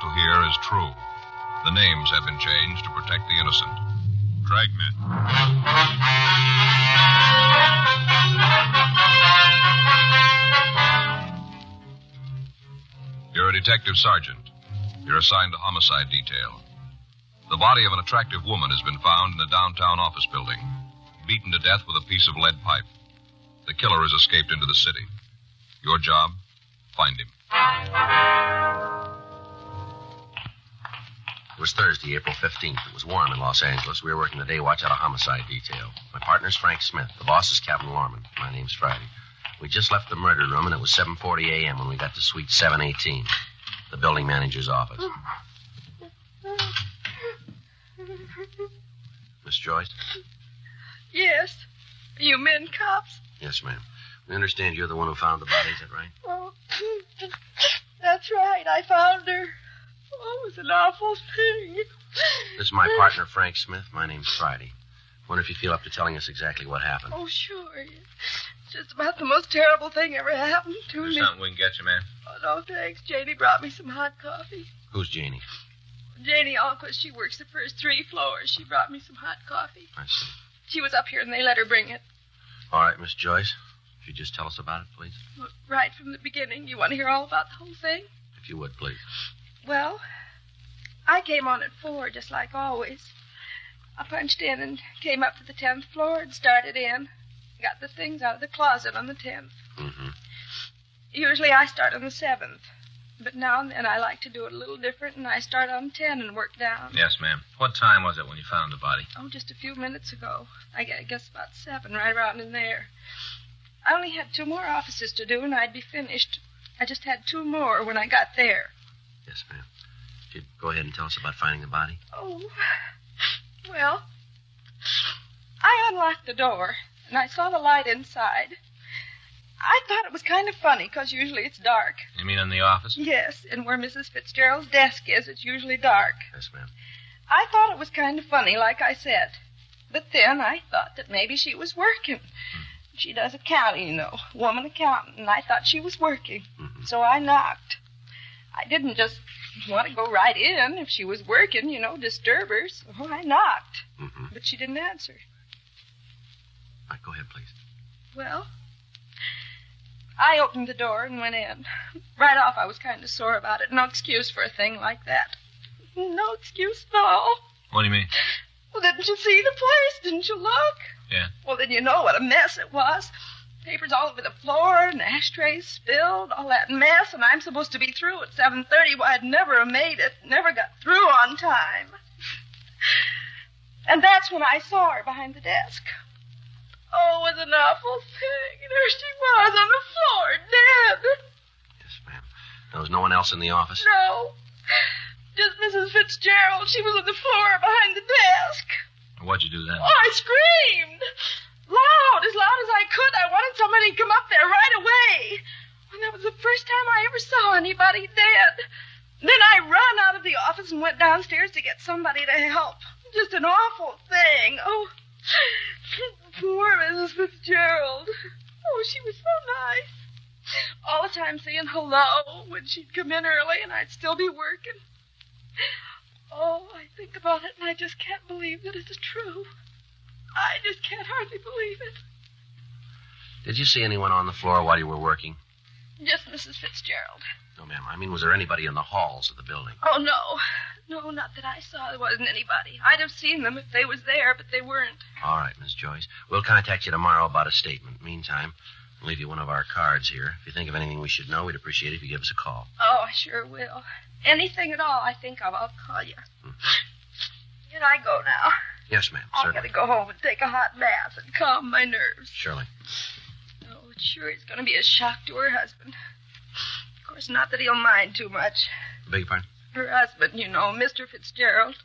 to hear is true. The names have been changed to protect the innocent. Dragnet. You're a detective sergeant. You're assigned to homicide detail. The body of an attractive woman has been found in a downtown office building, beaten to death with a piece of lead pipe. The killer has escaped into the city. Your job? Find him. It was Thursday, April 15th. It was warm in Los Angeles. We were working the day watch out of homicide detail. My partner's Frank Smith. The boss is Captain Lorman. My name's Friday. We just left the murder room, and it was 7:40 a.m. when we got to suite 718, the building manager's office. Miss Joyce? Yes. Are you men cops? Yes, ma'am. We understand you're the one who found the body, is that right? Oh, that's right. I found her. Oh, it was an awful thing. This is my partner, Frank Smith. My name's Friday. Wonder if you feel up to telling us exactly what happened. Oh, sure. It's just about the most terrible thing ever happened to me. There's something we can get you, ma'am. Oh, no, thanks. Janie brought me some hot coffee. Who's Janie? Janie Alquist. She works the first 3 floors. She brought me some hot coffee. I see. She was up here, and they let her bring it. All right, Miss Joyce. If you'd just tell us about it, please. Well, right from the beginning. You want to hear all about the whole thing? If you would, please. Well, I came on at 4, just like always. I punched in and came up to the 10th floor and started in. Got the things out of the closet on the 10th. Mm-hmm. Usually I start on the 7th. But now and then I like to do it a little different, and I start on 10 and work down. Yes, ma'am. What time was it when you found the body? Oh, just a few minutes ago. I guess about 7, right around in there. I only had 2 more offices to do, and I'd be finished. I just had 2 more when I got there. Yes, ma'am. You'd go ahead and tell us about finding the body. Oh, well, I unlocked the door, and I saw the light inside. I thought it was kind of funny, because usually it's dark. You mean in the office? Yes, and where Mrs. Fitzgerald's desk is, it's usually dark. Yes, ma'am. I thought it was kind of funny, like I said. But then I thought that maybe she was working. She does accounting, you know, woman accountant, and I thought she was working. Mm-hmm. So I knocked. I didn't just want to go right in if she was working, you know, disturb her. So I knocked. Mm-hmm. But she didn't answer. All right, go ahead, please. Well, I opened the door and went in. Right off, I was kind of sore about it. No excuse for a thing like that. No excuse at all. What do you mean? Well, didn't you see the place? Didn't you look? Yeah. Well, then you know what a mess it was. Papers all over the floor, and ashtrays spilled, all that mess, and I'm supposed to be through at 7:30. Well, I'd never have made it. Never got through on time. And that's when I saw her behind the desk. Oh, it was an awful thing. There she was on the floor, dead. Yes, ma'am. There was no one else in the office? No. Just Mrs. Fitzgerald. She was on the floor behind the desk. What'd you do then? Oh, I screamed. Loud as I could. I wanted somebody to come up there right away. And that was the first time I ever saw anybody dead. Then I ran out of the office and went downstairs to get somebody to help. Just an awful thing. Oh, poor Mrs. Fitzgerald. Oh, she was so nice. All the time saying hello when she'd come in early and I'd still be working. Oh, I think about it and I just can't believe that it's true. I just can't hardly believe it. Did you see anyone on the floor while you were working? Just Mrs. Fitzgerald. No, ma'am. I mean, was there anybody in the halls of the building? Oh, no. No, not that I saw. There wasn't anybody. I'd have seen them if they was there, but they weren't. All right, Miss Joyce. We'll contact you tomorrow about a statement. Meantime, I'll leave you one of our cards here. If you think of anything we should know, we'd appreciate it if you give us a call. Oh, I sure will. Anything at all I think of, I'll call you. Can I go now? Yes, ma'am. I've Certainly. got to go home and take a hot bath and calm my nerves. Surely. Oh, it sure is going to be a shock to her husband. Of course, not that he'll mind too much. Beg your pardon? Her husband, you know, Mr. Fitzgerald.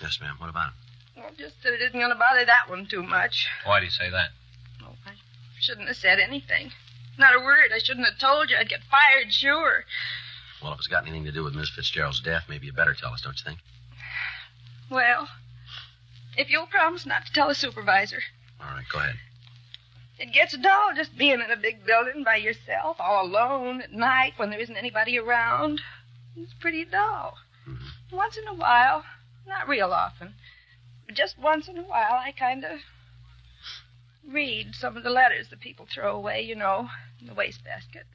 Yes, ma'am. What about him? Well, just that it isn't going to bother that one too much. Why do you say that? Oh, I shouldn't have said anything. Not a word. I shouldn't have told you. I'd get fired, sure. Well, if it's got anything to do with Miss Fitzgerald's death, maybe you better tell us, don't you think? Well, if you'll promise not to tell the supervisor. All right, go ahead. It gets dull just being in a big building by yourself, all alone at night when there isn't anybody around. It's pretty dull. Mm-hmm. Once in a while, not real often, but just once in a while, I kind of read some of the letters that people throw away, in the wastebasket.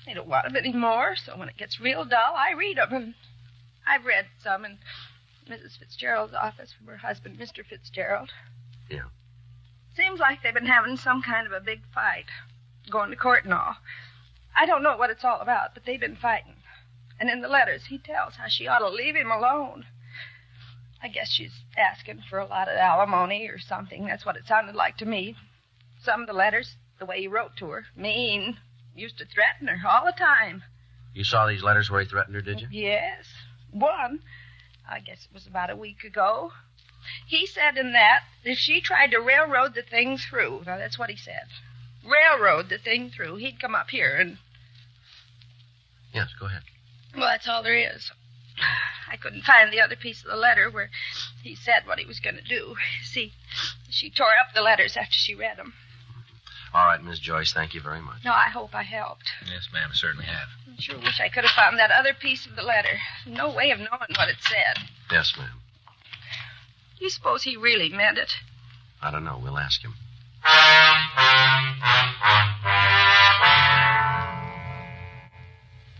They don't want them anymore, so when it gets real dull, I read them. And I've read some in Mrs. Fitzgerald's office from her husband, Mr. Fitzgerald. Yeah. Seems like they've been having some kind of a big fight, going to court and all. I don't know what it's all about, but they've been fighting. And in the letters, he tells how she ought to leave him alone. I guess she's asking for a lot of alimony or something. That's what it sounded like to me. Some of the letters, the way he wrote to her, mean. Used to threaten her all the time. You saw these letters where he threatened her, did you? Yes. One, I guess it was about a week ago. He said in that if she tried to railroad the thing through, now that's what he said, railroad the thing through, he'd come up here and... Yes, go ahead. Well, that's all there is. I couldn't find the other piece of the letter where he said what he was going to do. See, she tore up the letters after she read them. All right, Miss Joyce, thank you very much. No, I hope I helped. Yes, ma'am, I certainly have. I sure wish I could have found that other piece of the letter. No way of knowing what it said. Yes, ma'am. You suppose he really meant it? I don't know. We'll ask him.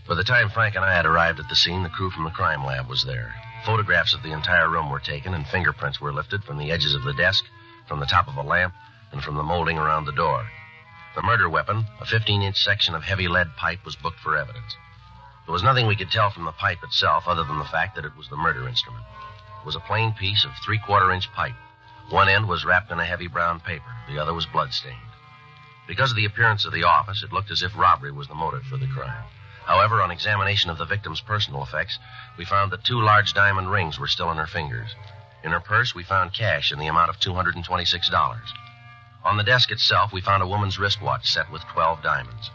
By the time Frank and I had arrived at the scene, the crew from the crime lab was there. Photographs of the entire room were taken, and fingerprints were lifted from the edges of the desk, from the top of a lamp, and from the molding around the door. The murder weapon, a 15-inch section of heavy lead pipe, was booked for evidence. There was nothing we could tell from the pipe itself other than the fact that it was the murder instrument. It was a plain piece of 3/4-inch pipe. One end was wrapped in a heavy brown paper. The other was blood-stained. Because of the appearance of the office, it looked as if robbery was the motive for the crime. However, on examination of the victim's personal effects, we found that 2 large diamond rings were still in her fingers. In her purse, we found cash in the amount of $226. On the desk itself, we found a woman's wristwatch set with 12 diamonds.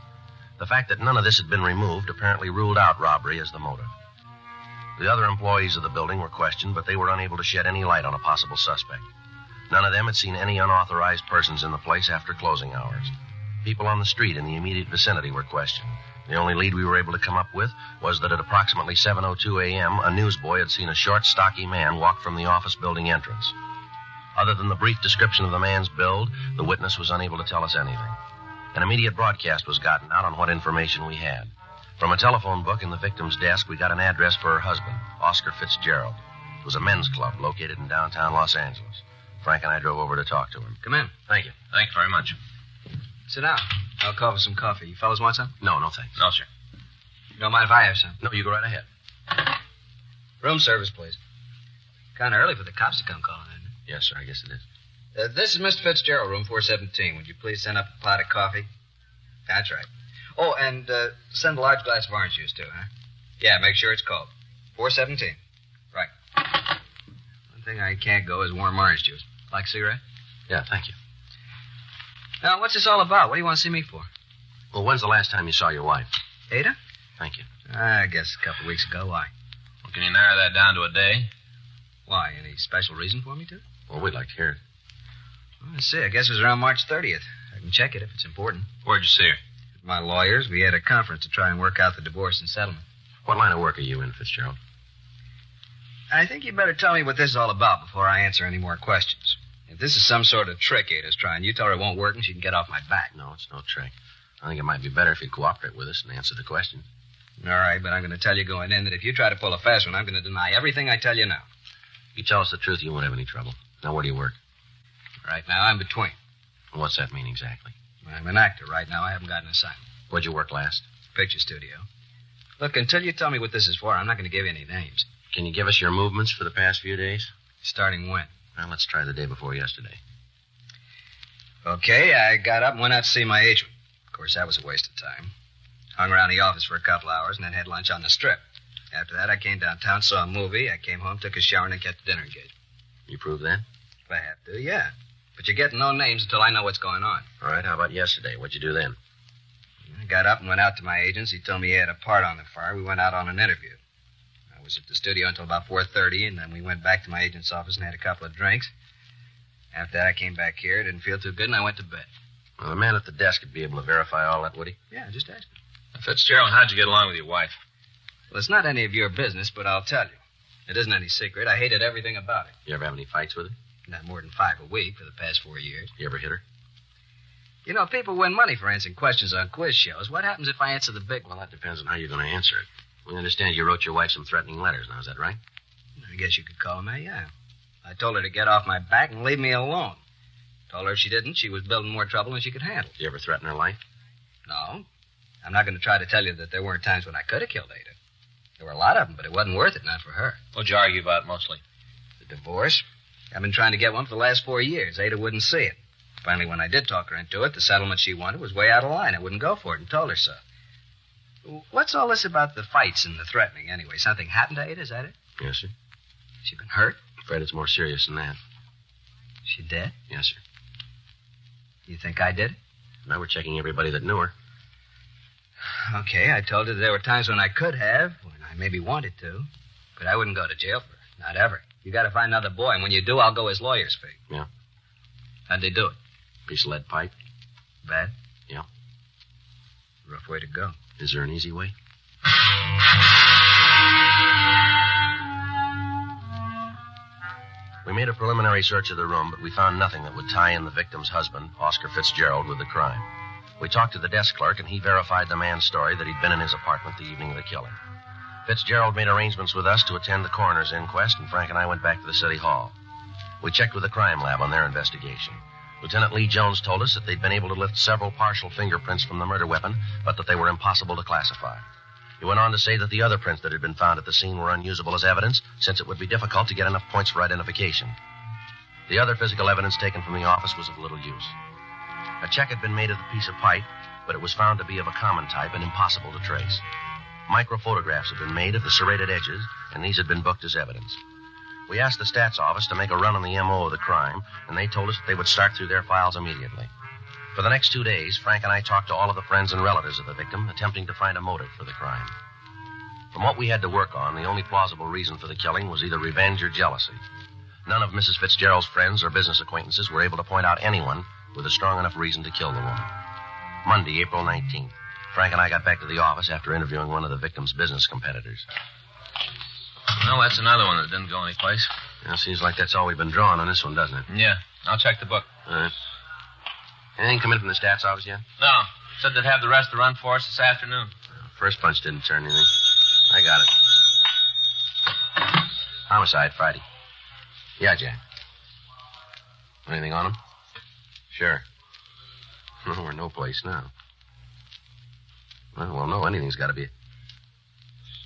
The fact that none of this had been removed apparently ruled out robbery as the motive. The other employees of the building were questioned, but they were unable to shed any light on a possible suspect. None of them had seen any unauthorized persons in the place after closing hours. People on the street in the immediate vicinity were questioned. The only lead we were able to come up with was that at approximately 7:02 a.m., a newsboy had seen a short, stocky man walk from the office building entrance. Other than the brief description of the man's build, the witness was unable to tell us anything. An immediate broadcast was gotten out on what information we had. From a telephone book in the victim's desk, we got an address for her husband, Oscar Fitzgerald. It was a men's club located in downtown Los Angeles. Frank and I drove over to talk to him. Come in. Thank you. Thank you very much. Sit down. I'll call for some coffee. You fellas want some? No, thanks. No, sir. You don't mind if I have some? No, you go right ahead. Room service, please. Kind of early for the cops to come calling, isn't it? Yes, sir, I guess it is. This is Mr. Fitzgerald, room 417. Would you please send up a pot of coffee? That's right. Oh, and send a large glass of orange juice, too, huh? Yeah, make sure it's cold. 417. Right. One thing I can't go is warm orange juice. Like a cigarette? Yeah, thank you. Now, what's this all about? What do you want to see me for? Well, when's the last time you saw your wife? Ada? Thank you. I guess a couple of weeks ago. Why? Well, can you narrow that down to a day? Why? Any special reason for me to? Well, we'd like to hear it. Well, let's see. I guess it was around March 30th. I can check it if it's important. Where'd you see her? My lawyers, we had a conference to try and work out the divorce and settlement. What line of work are you in, Fitzgerald? I think you'd better tell me what this is all about before I answer any more questions. If this is some sort of trick Ada's trying, you tell her it won't work and she can get off my back. No, it's no trick. I think it might be better if you'd cooperate with us and answer the question. All right, but I'm going to tell you going in that if you try to pull a fast one, I'm going to deny everything I tell you now. If you tell us the truth, you won't have any trouble. Now, where do you work? Right now, I'm between. What's that mean exactly? I'm an actor. Right now, I haven't got an assignment. Where'd you work last? Picture studio. Look, until you tell me what this is for, I'm not going to give you any names. Can you give us your movements for the past few days? Starting when? Well, let's try the day before yesterday. Okay, I got up and went out to see my agent. Of course, that was a waste of time. Hung around the office for a couple hours and then had lunch on the strip. After that, I came downtown, saw a movie. I came home, took a shower, and then kept the dinner engagement. You prove that? If I have to, yeah. But you're getting no names until I know what's going on. All right, how about yesterday? What'd you do then? I got up and went out to my agent's. He told me he had a part on the fire. We went out on an interview. I was at the studio until about 4:30, and then we went back to my agent's office and had a couple of drinks. After that, I came back here. Didn't feel too good, and I went to bed. Well, the man at the desk would be able to verify all that, would he? Yeah, just ask him. Fitzgerald, how'd you get along with your wife? Well, it's not any of your business, but I'll tell you. It isn't any secret. I hated everything about it. You ever have any fights with her? Not more than 5 a week for the past 4 years. You ever hit her? You know, people win money for answering questions on quiz shows. What happens if I answer the big one? Well, that depends on how you're going to answer it. We understand you wrote your wife some threatening letters. Now, is that right? I guess you could call them that, yeah. I told her to get off my back and leave me alone. Told her if she didn't, she was building more trouble than she could handle. Did you ever threaten her life? No. I'm not going to try to tell you that there weren't times when I could have killed Ada. There were a lot of them, but it wasn't worth it, not for her. What'd you argue about mostly? The divorce. I've been trying to get one for the last 4 years. Ada wouldn't see it. Finally, when I did talk her into it, the settlement she wanted was way out of line. I wouldn't go for it and told her so. What's all this about the fights and the threatening, anyway? Something happened to Ada, is that it? Yes, sir. She been hurt? I'm afraid it's more serious than that. She dead? Yes, sir. You think I did it? Now we're checking everybody that knew her. Okay, I told her there were times when I could have, when I maybe wanted to. But I wouldn't go to jail for her. Not ever. You got to find another boy, and when you do, I'll go his lawyer's fee. Yeah. How'd they do it? Piece of lead pipe. Bad? Yeah. Rough way to go. Is there an easy way? We made a preliminary search of the room, but we found nothing that would tie in the victim's husband, Oscar Fitzgerald, with the crime. We talked to the desk clerk, and he verified the man's story that he'd been in his apartment the evening of the killing. Fitzgerald made arrangements with us to attend the coroner's inquest, and Frank and I went back to the city hall. We checked with the crime lab on their investigation. Lieutenant Lee Jones told us that they'd been able to lift several partial fingerprints from the murder weapon, but that they were impossible to classify. He went on to say that the other prints that had been found at the scene were unusable as evidence, since it would be difficult to get enough points for identification. The other physical evidence taken from the office was of little use. A check had been made of the piece of pipe, but it was found to be of a common type and impossible to trace. Microphotographs had been made of the serrated edges, and these had been booked as evidence. We asked the stats office to make a run on the M.O. of the crime, and they told us that they would start through their files immediately. For the next 2 days, Frank and I talked to all of the friends and relatives of the victim, attempting to find a motive for the crime. From what we had to work on, the only plausible reason for the killing was either revenge or jealousy. None of Mrs. Fitzgerald's friends or business acquaintances were able to point out anyone with a strong enough reason to kill the woman. Monday, April 19th. Frank and I got back to the office after interviewing one of the victim's business competitors. Well, that's another one that didn't go anyplace. Yeah, seems like that's all we've been drawing on this one, doesn't it? Yeah, I'll check the book. All right. Anything come in from the stats office yet? No, said they'd have the rest of the run for us this afternoon. First punch didn't turn anything. I got it. Homicide, Friday. Yeah, Jack. Anything on him? Sure. We're no place now. Well, no, anything's got to be. You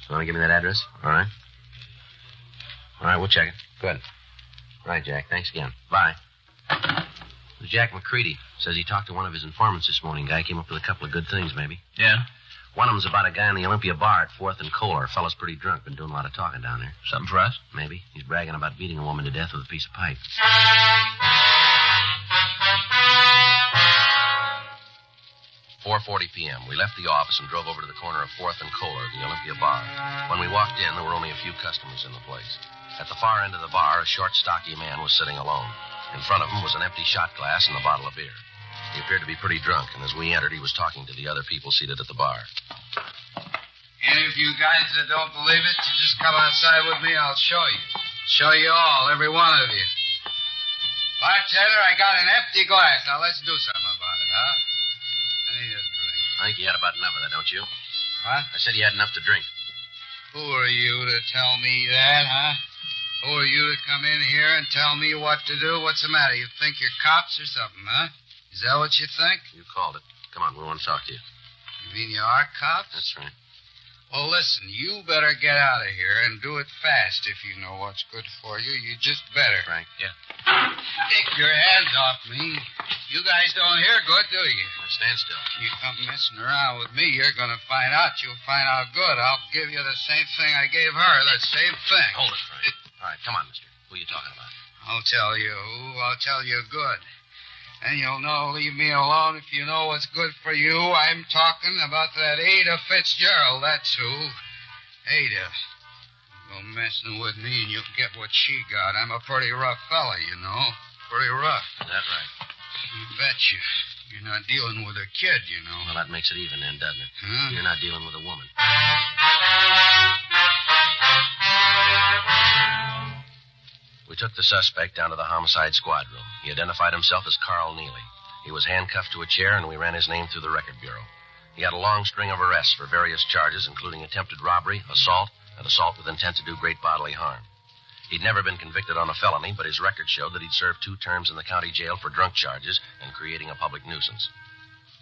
want to give me that address? All right. All right, we'll check it. Good. All right, Jack. Thanks again. Bye. It was Jack McCready. Says he talked to one of his informants this morning. Guy came up with a couple of good things, maybe. Yeah? One of them's about a guy in the Olympia bar at 4th and Kohler. Fellow's pretty drunk. Been doing a lot of talking down there. Something for us? Maybe. He's bragging about beating a woman to death with a piece of pipe. 4:40 p.m. We left the office and drove over to the corner of 4th and Kohler, the Olympia bar. When we walked in, there were only a few customers in the place. At the far end of the bar, a short, stocky man was sitting alone. In front of him was an empty shot glass and a bottle of beer. He appeared to be pretty drunk, and as we entered, he was talking to the other people seated at the bar. Any of you guys that don't believe it, you just come outside with me, I'll show you. Show you all, every one of you. Bartender, I got an empty glass. Now let's do something about it, huh? I need a drink. I think you had about enough of that, don't you? What? I said you had enough to drink. Who are you to tell me that, huh? Who are you to come in here and tell me what to do? What's the matter? You think you're cops or something, huh? Is that what you think? You called it. Come on, we want to talk to you. You mean you are cops? That's right. Well, listen, you better get out of here and do it fast if you know what's good for you. You just better. Frank? Yeah. Take your hands off me. You guys don't hear good, do you? Now stand still. You come messing around with me, you're going to find out. You'll find out good. I'll give you the same thing I gave her, the same thing. Hold it, Frank. All right, come on, mister. Who are you talking about? I'll tell you who. I'll tell you good. And you'll know, leave me alone if you know what's good for you. I'm talking about that Ada Fitzgerald, that's who. Ada. Go messing with me and you'll get what she got. I'm a pretty rough fella, you know. Pretty rough. Is that right? You betcha. You're not dealing with a kid, you know. Well, that makes it even then, doesn't it? Huh? You're not dealing with a woman. We took the suspect down to the homicide squad room. He identified himself as Carl Neely. He was handcuffed to a chair, and we ran his name through the record bureau. He had a long string of arrests for various charges, including attempted robbery, assault, and assault with intent to do great bodily harm. He'd never been convicted on a felony, but his record showed that he'd served 2 terms in the county jail for drunk charges and creating a public nuisance.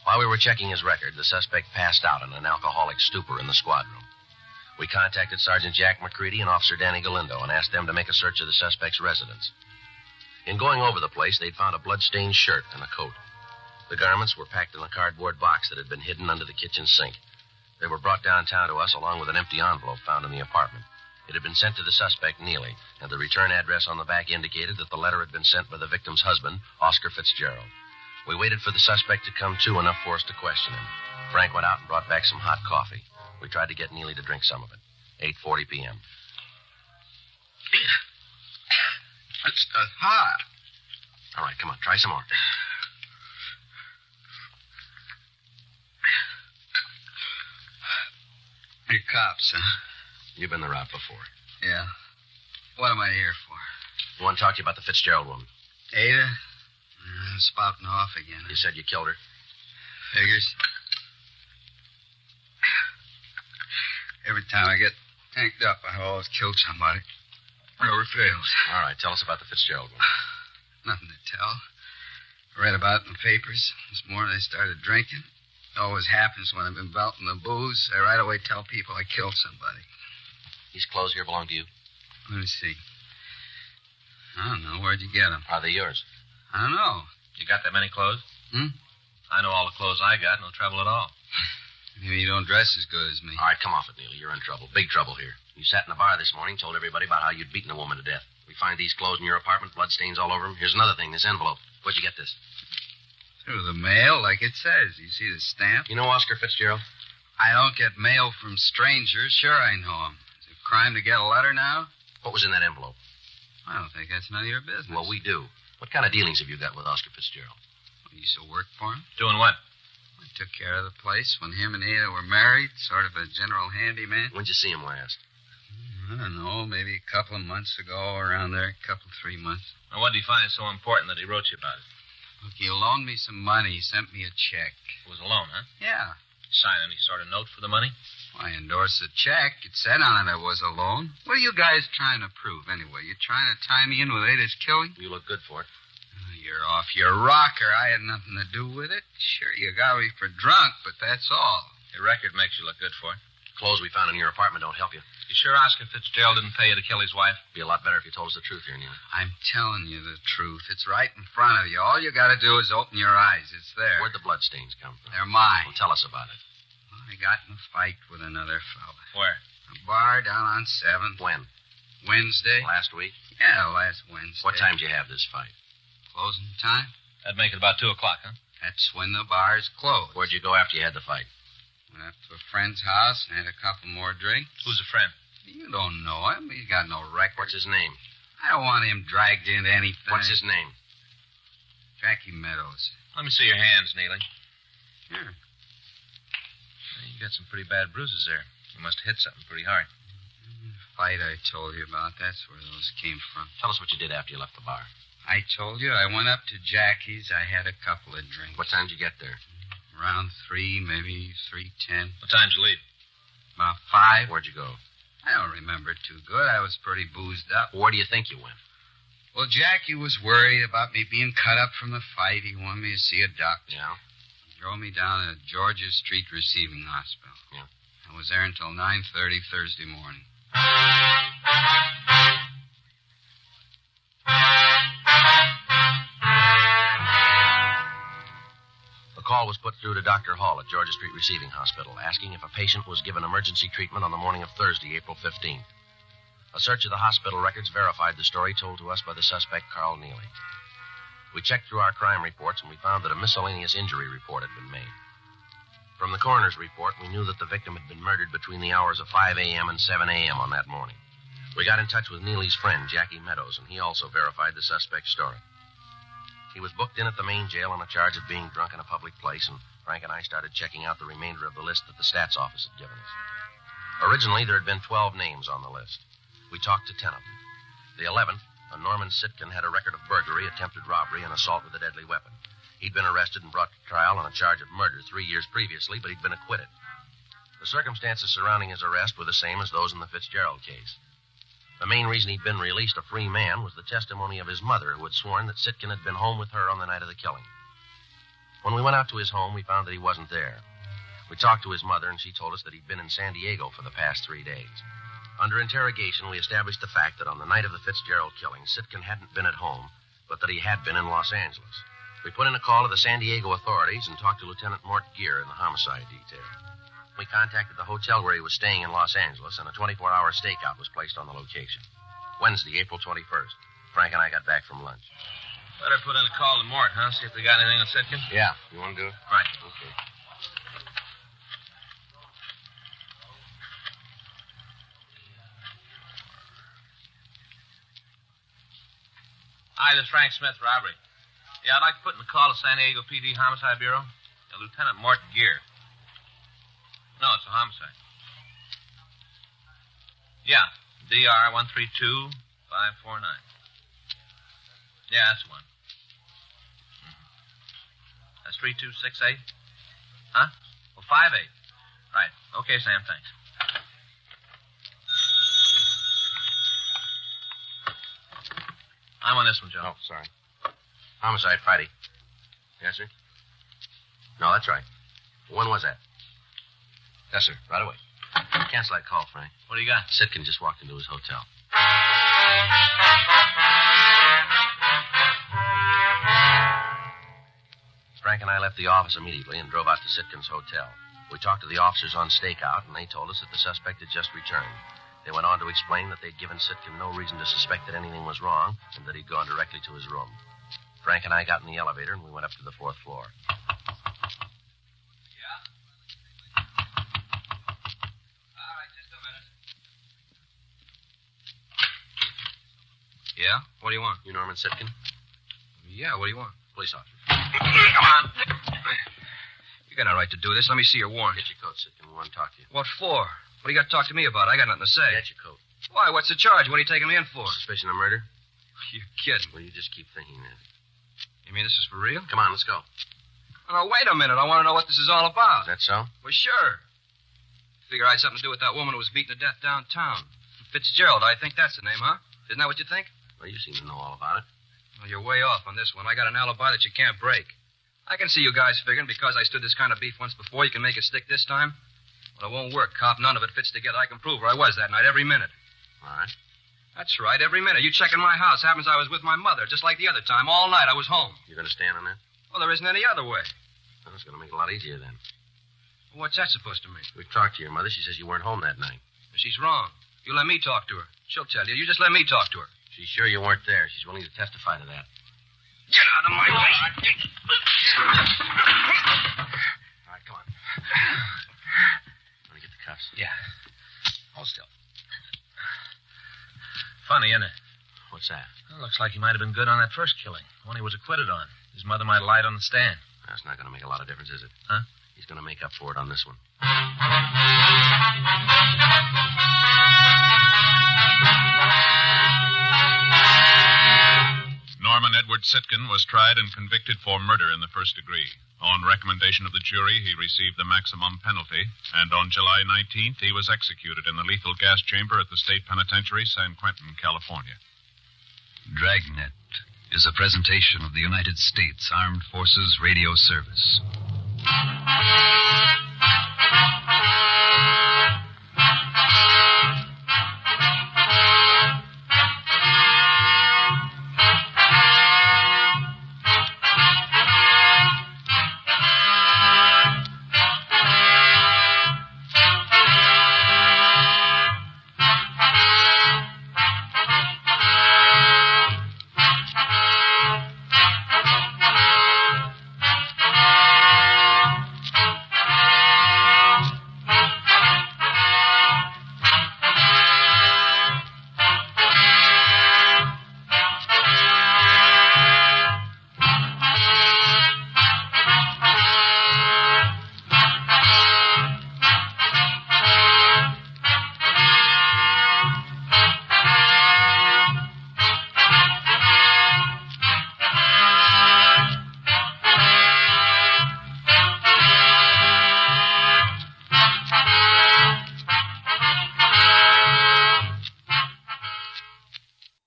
While we were checking his record, the suspect passed out in an alcoholic stupor in the squad room. We contacted Sergeant Jack McCready and Officer Danny Galindo and asked them to make a search of the suspect's residence. In going over the place, they'd found a blood-stained shirt and a coat. The garments were packed in a cardboard box that had been hidden under the kitchen sink. They were brought downtown to us along with an empty envelope found in the apartment. It had been sent to the suspect, Neely, and the return address on the back indicated that the letter had been sent by the victim's husband, Oscar Fitzgerald. We waited for the suspect to come to enough for us to question him. Frank went out and brought back some hot coffee. We tried to get Neely to drink some of it. 8:40 p.m. It's hot. All right, come on, try some more. You're cops, huh? You've been the route before. Yeah. What am I here for? I want to talk to you about the Fitzgerald woman. Ada? Spouting off again. You said you killed her. Figures. Every time I get tanked up, I always kill somebody. Never fails. All right, tell us about the Fitzgerald woman. Nothing to tell. I read about it in the papers. This morning I started drinking. It always happens when I've been belting the booze. I right away tell people I killed somebody. These clothes here belong to you? Let me see. I don't know. Where'd you get them? Are they yours? I don't know. You got that many clothes? I know all the clothes I got. No trouble at all. Maybe you don't dress as good as me. All right, come off it, Neely. You're in trouble. Big trouble here. You sat in the bar this morning, told everybody about how you'd beaten a woman to death. We find these clothes in your apartment, bloodstains all over them. Here's another thing, this envelope. Where'd you get this? Through the mail, like it says. You see the stamp? You know Oscar Fitzgerald? I don't get mail from strangers. Sure I know him. Is it a crime to get a letter now? What was in that envelope? I don't think that's none of your business. Well, we do. What kind of dealings have you got with Oscar Fitzgerald? You used to work for him? Doing what? I took care of the place when him and Ada were married, sort of a general handyman. When'd you see him last? I don't know, maybe a couple of months ago, around there, 3 months. Now, what did he find so important that he wrote you about it? Look, he loaned me some money. He sent me a check. It was a loan, huh? Yeah. Sign any sort of note for the money? I endorsed the check. It said on it was a loan. What are you guys trying to prove, anyway? You trying to tie me in with Ada's killing? You look good for it. You're off your rocker. I had nothing to do with it. Sure, you got me for drunk, but that's all. Your record makes you look good for it. Clothes we found in your apartment don't help you. You sure Oscar Fitzgerald didn't pay you to kill his wife? It'd be a lot better if you told us the truth here, Neely. I'm telling you the truth. It's right in front of you. All you got to do is open your eyes. It's there. Where'd the bloodstains come from? They're mine. Well, tell us about it. Well, I got in a fight with another fella. Where? A bar down on 7th. When? Wednesday. Last week? Yeah, last Wednesday. What time did you have this fight? Closing time? That'd make it about 2 o'clock, huh? That's when the bar's closed. Where'd you go after you had the fight? Went up to a friend's house and had a couple more drinks. Who's a friend? You don't know him. He's got no record. What's his name? I don't want him dragged into anything. What's his name? Jackie Meadows. Let me see your hands, Neely. Sure. You got some pretty bad bruises there. You must have hit something pretty hard. The fight I told you about, that's where those came from. Tell us what you did after you left the bar. I told you I went up to Jackie's. I had a couple of drinks. What time did you get there? Around 3, maybe 3:10. What time did you leave? About 5. Where'd you go? I don't remember too good. I was pretty boozed up. Where do you think you went? Well, Jackie was worried about me being cut up from the fight. He wanted me to see a doctor. Yeah? He drove me down to Georgia Street Receiving Hospital. Yeah. I was there until 9:30 Thursday morning. The call was put through to Dr. Hall at Georgia Street Receiving Hospital, asking if a patient was given emergency treatment on the morning of Thursday, April 15th. A search of the hospital records verified the story told to us by the suspect, Carl Neely. We checked through our crime reports, and we found that a miscellaneous injury report had been made. From the coroner's report, we knew that the victim had been murdered between the hours of 5 a.m. and 7 a.m. on that morning. We got in touch with Neely's friend, Jackie Meadows, and he also verified the suspect's story. He was booked in at the main jail on a charge of being drunk in a public place, and Frank and I started checking out the remainder of the list that the stats office had given us. Originally, there had been 12 names on the list. We talked to 10 of them. The 11th, a Norman Sitkin, had a record of burglary, attempted robbery, and assault with a deadly weapon. He'd been arrested and brought to trial on a charge of murder 3 years previously, but he'd been acquitted. The circumstances surrounding his arrest were the same as those in the Fitzgerald case. The main reason he'd been released a free man was the testimony of his mother, who had sworn that Sitkin had been home with her on the night of the killing. When we went out to his home, we found that he wasn't there. We talked to his mother, and she told us that he'd been in San Diego for the past 3 days. Under interrogation, we established the fact that on the night of the Fitzgerald killing, Sitkin hadn't been at home, but that he had been in Los Angeles. We put in a call to the San Diego authorities and talked to Lieutenant Mort Gear in the homicide detail. We contacted the hotel where he was staying in Los Angeles, and a 24-hour stakeout was placed on the location. Wednesday, April 21st. Frank and I got back from lunch. Better put in a call to Mort, huh? See if they got anything on Sitkin. Yeah. You want to do it? Right. Okay. Hi, this is Frank Smith, robbery. Yeah, I'd like to put in a call to San Diego PD Homicide Bureau. Lieutenant Mort Gear. No, it's a homicide. Yeah, DR 132549. Yeah, that's the one. That's 3268? Huh? Well, 58. Right. Okay, Sam, thanks. I'm on this one, Joe. Oh, sorry. Homicide Friday. Yes, sir? No, that's right. When was that? Yes, sir. Right away. Cancel that call, Frank. What do you got? Sitkin just walked into his hotel. Frank and I left the office immediately and drove out to Sitkin's hotel. We talked to the officers on stakeout, and they told us that the suspect had just returned. They went on to explain that they'd given Sitkin no reason to suspect that anything was wrong and that he'd gone directly to his room. Frank and I got in the elevator, and we went up to the 4th floor. Yeah? All right, just a minute. Yeah? What do you want? You Norman Sitkin? Yeah, what do you want? Police officer. Come on. You got no right to do this. Let me see your warrant. Get your coat, Sitkin. We want to talk to you. What for? What do you got to talk to me about? I got nothing to say. Get your coat. Why? What's the charge? What are you taking me in for? Suspicion of murder? You're kidding. Well, you just keep thinking that. You mean this is for real? Come on, let's go. Oh, no, wait a minute. I want to know what this is all about. Is that so? Well, sure. Figure I had something to do with that woman who was beaten to death downtown. Fitzgerald, I think that's the name, huh? Isn't that what you think? Well, you seem to know all about it. Well, you're way off on this one. I got an alibi that you can't break. I can see you guys figuring because I stood this kind of beef once before, you can make it stick this time. Well, it won't work, cop. None of it fits together. I can prove where I was that night every minute. All right. That's right, every minute. You check in my house. Happens I was with my mother, just like the other time. All night I was home. You going to stand on that? Well, there isn't any other way. Well, it's going to make it a lot easier then. What's that supposed to mean? We've talked to your mother. She says you weren't home that night. She's wrong. You let me talk to her. She'll tell you. You just let me talk to her. She's sure you weren't there. She's willing to testify to that. Get out of my way. All right, come on. Want to get the cuffs? Yeah. Hold still. Funny, isn't it? What's that? Well, looks like he might have been good on that first killing. One he was acquitted on. His mother might have lied on the stand. That's not going to make a lot of difference, is it? Huh? He's going to make up for it on this one. Norman Edward Sitkin was tried and convicted for murder in the first degree. On recommendation of the jury, he received the maximum penalty, and on July 19th, he was executed in the lethal gas chamber at the State Penitentiary, San Quentin, California. Dragnet is a presentation of the United States Armed Forces Radio Service.